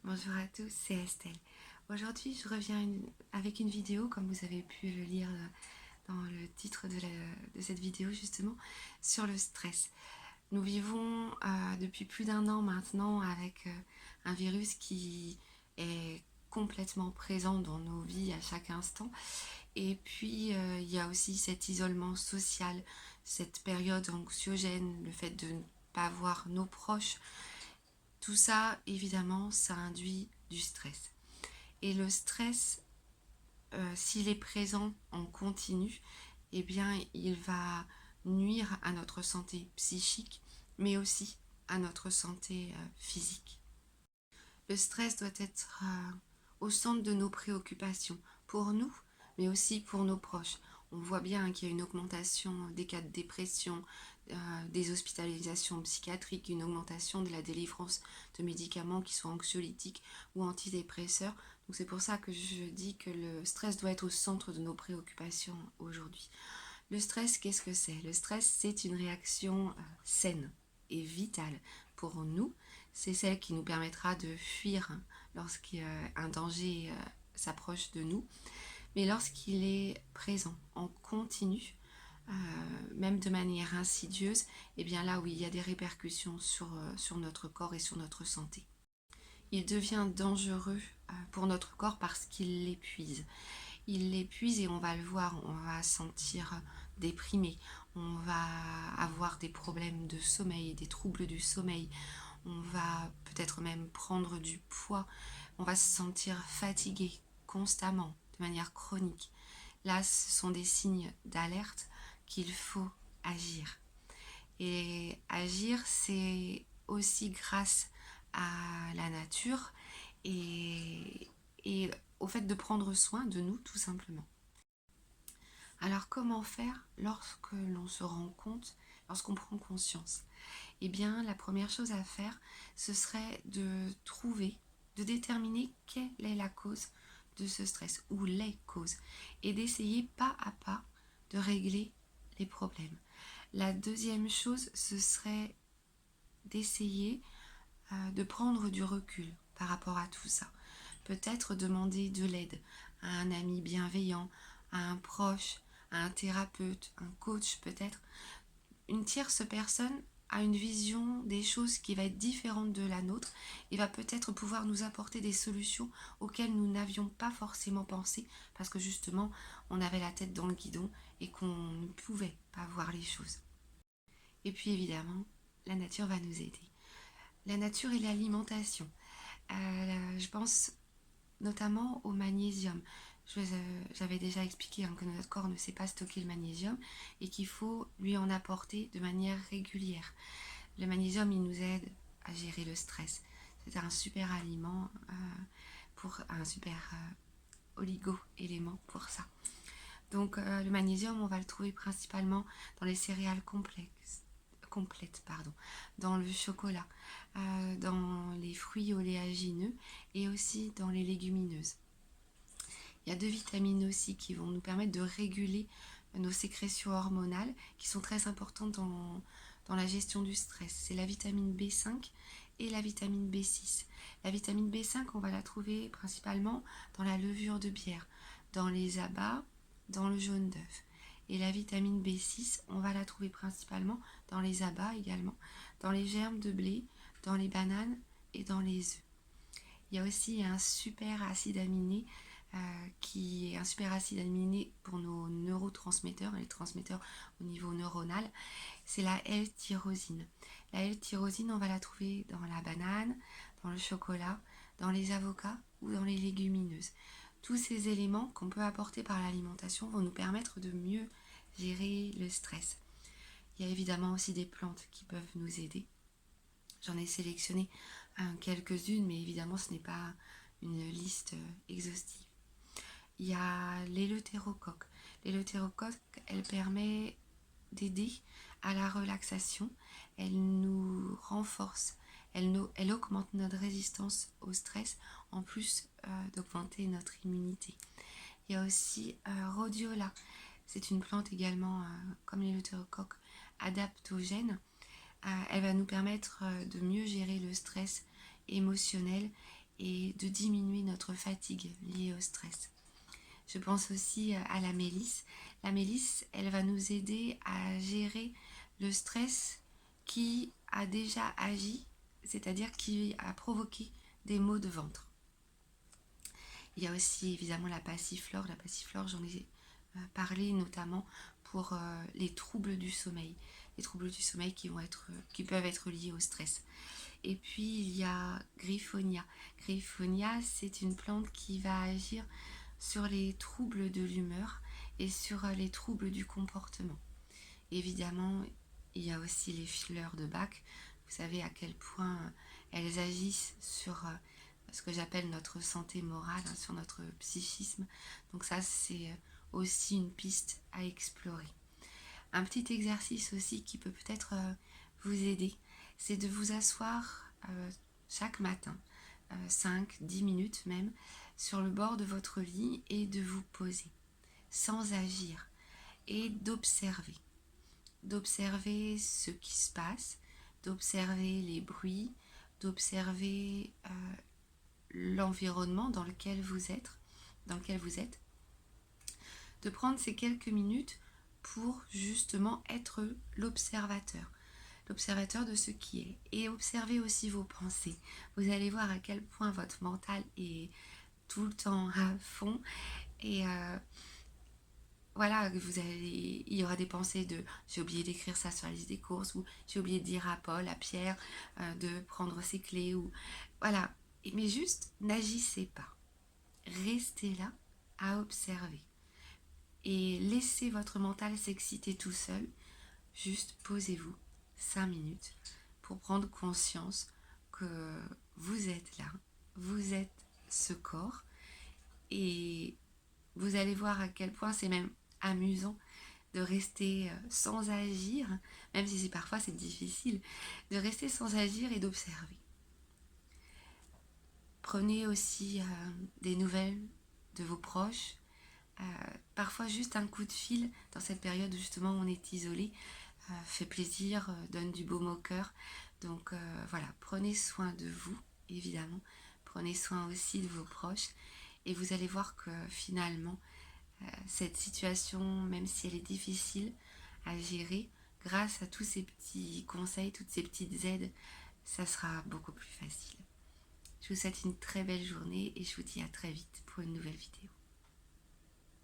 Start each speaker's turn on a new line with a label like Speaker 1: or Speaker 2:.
Speaker 1: Bonjour à tous, c'est Estelle. Aujourd'hui, je reviens avec une vidéo, comme vous avez pu le lire dans le titre de cette vidéo, justement, sur le stress. Nous vivons depuis plus d'un an maintenant avec un virus qui est complètement présent dans nos vies à chaque instant. Et puis, il y a aussi cet isolement social, cette période anxiogène, le fait de ne pas voir nos proches. Tout ça, évidemment, ça induit du stress. Et le stress, s'il est présent en continu, eh bien, il va nuire à notre santé psychique, mais aussi à notre santé physique. Le stress doit être au centre de nos préoccupations, pour nous, mais aussi pour nos proches. On voit bien qu'il y a une augmentation des cas de dépression, des hospitalisations psychiatriques, une augmentation de la délivrance de médicaments qui sont anxiolytiques ou antidépresseurs. Donc c'est pour ça que je dis que le stress doit être au centre de nos préoccupations aujourd'hui. Le stress, qu'est-ce que c'est? Le stress, c'est une réaction saine et vitale pour nous. C'est celle qui nous permettra de fuir lorsqu'un danger s'approche de nous. Mais lorsqu'il est présent en continu, même de manière insidieuse, et bien là, oui, il y a des répercussions sur notre corps et sur notre santé. Il devient dangereux pour notre corps parce qu'il l'épuise. Il l'épuise et on va le voir, on va se sentir déprimé, on va avoir des problèmes de sommeil, des troubles du sommeil, on va peut-être même prendre du poids, on va se sentir fatigué constamment, de manière chronique. Là, ce sont des signes d'alerte qu'il faut agir. Et agir, c'est aussi grâce à la nature et au fait de prendre soin de nous, tout simplement. Alors comment faire lorsque l'on se rend compte, lorsqu'on prend conscience? Eh bien, la première chose à faire, ce serait de trouver, de déterminer quelle est la cause de ce stress ou les causes et d'essayer pas à pas de régler les problèmes. La deuxième chose, ce serait d'essayer de prendre du recul par rapport à tout ça. Peut-être demander de l'aide à un ami bienveillant, à un proche, à un thérapeute, un coach peut-être. Une tierce personne a une vision des choses qui va être différente de la nôtre et va peut-être pouvoir nous apporter des solutions auxquelles nous n'avions pas forcément pensé parce que justement on avait la tête dans le guidon et qu'on ne pouvait pas voir les choses. Et puis évidemment, la nature va nous aider. La nature et l'alimentation. Je pense notamment au magnésium. J'avais déjà expliqué que notre corps ne sait pas stocker le magnésium et qu'il faut lui en apporter de manière régulière. Le magnésium, il nous aide à gérer le stress. C'est un super aliment, pour un super oligo-élément pour ça. Donc le magnésium, on va le trouver principalement dans les céréales complètes, dans le chocolat, dans les fruits oléagineux et aussi dans les légumineuses. Il y a deux vitamines aussi qui vont nous permettre de réguler nos sécrétions hormonales qui sont très importantes dans la gestion du stress. C'est la vitamine B5 et la vitamine B6. La vitamine B5, on va la trouver principalement dans la levure de bière, dans les abats, dans le jaune d'œuf. Et la vitamine B6, on va la trouver principalement dans les abats également, dans les germes de blé, dans les bananes et dans les œufs. Il y a aussi un super acide aminé qui est un super acide aminé pour nos neurotransmetteurs, les transmetteurs au niveau neuronal, c'est la L-tyrosine. La L-tyrosine, on va la trouver dans la banane, dans le chocolat, dans les avocats ou dans les légumineuses. Tous ces éléments qu'on peut apporter par l'alimentation vont nous permettre de mieux gérer le stress. Il y a évidemment aussi des plantes qui peuvent nous aider. J'en ai sélectionné quelques-unes, mais évidemment ce n'est pas une liste exhaustive. Il y a l'éleutérocoque. L'éleutérocoque, elle permet d'aider à la relaxation, elle nous renforce, elle augmente notre résistance au stress, en plus d'augmenter notre immunité. Il y a aussi rhodiola, c'est une plante également, comme l'éleutérocoque, adaptogène. Elle va nous permettre de mieux gérer le stress émotionnel et de diminuer notre fatigue liée au stress. Je pense aussi à la mélisse. La mélisse, elle va nous aider à gérer le stress qui a déjà agi, c'est-à-dire qui a provoqué des maux de ventre. Il y a aussi évidemment la passiflore. La passiflore, j'en ai parlé notamment pour les troubles du sommeil. Les troubles du sommeil qui peuvent être liés au stress. Et puis il y a Griffonia. Griffonia, c'est une plante qui va agir sur les troubles de l'humeur et sur les troubles du comportement. Évidemment, il y a aussi les fleurs de Bach. Vous savez à quel point elles agissent sur ce que j'appelle notre santé morale, sur notre psychisme. Donc ça, c'est aussi une piste à explorer. Un petit exercice aussi qui peut peut-être vous aider, c'est de vous asseoir chaque matin, 5-10 minutes même, sur le bord de votre lit et de vous poser, sans agir, et d'observer. D'observer ce qui se passe, d'observer les bruits, d'observer l'environnement dans lequel vous êtes, de prendre ces quelques minutes pour justement être l'observateur de ce qui est, et observer aussi vos pensées. Vous allez voir à quel point votre mental est tout le temps à fond, et voilà, il y aura des pensées de j'ai oublié d'écrire ça sur la liste des courses, ou j'ai oublié de dire à Paul, à Pierre de prendre ses clés, ou voilà. Mais juste n'agissez pas, restez là à observer et laissez votre mental s'exciter tout seul. Juste posez-vous 5 minutes pour prendre conscience que vous êtes là, vous êtes ce corps, et vous allez voir à quel point c'est même amusant de rester sans agir, même si parfois c'est difficile, de rester sans agir et d'observer. Prenez aussi des nouvelles de vos proches. Parfois juste un coup de fil dans cette période où justement on est isolé fait plaisir, donne du baume au cœur. Donc voilà, prenez soin de vous, évidemment. Prenez soin aussi de vos proches. Et vous allez voir que finalement, cette situation, même si elle est difficile à gérer, grâce à tous ces petits conseils, toutes ces petites aides, ça sera beaucoup plus facile. Je vous souhaite une très belle journée et je vous dis à très vite pour une nouvelle vidéo.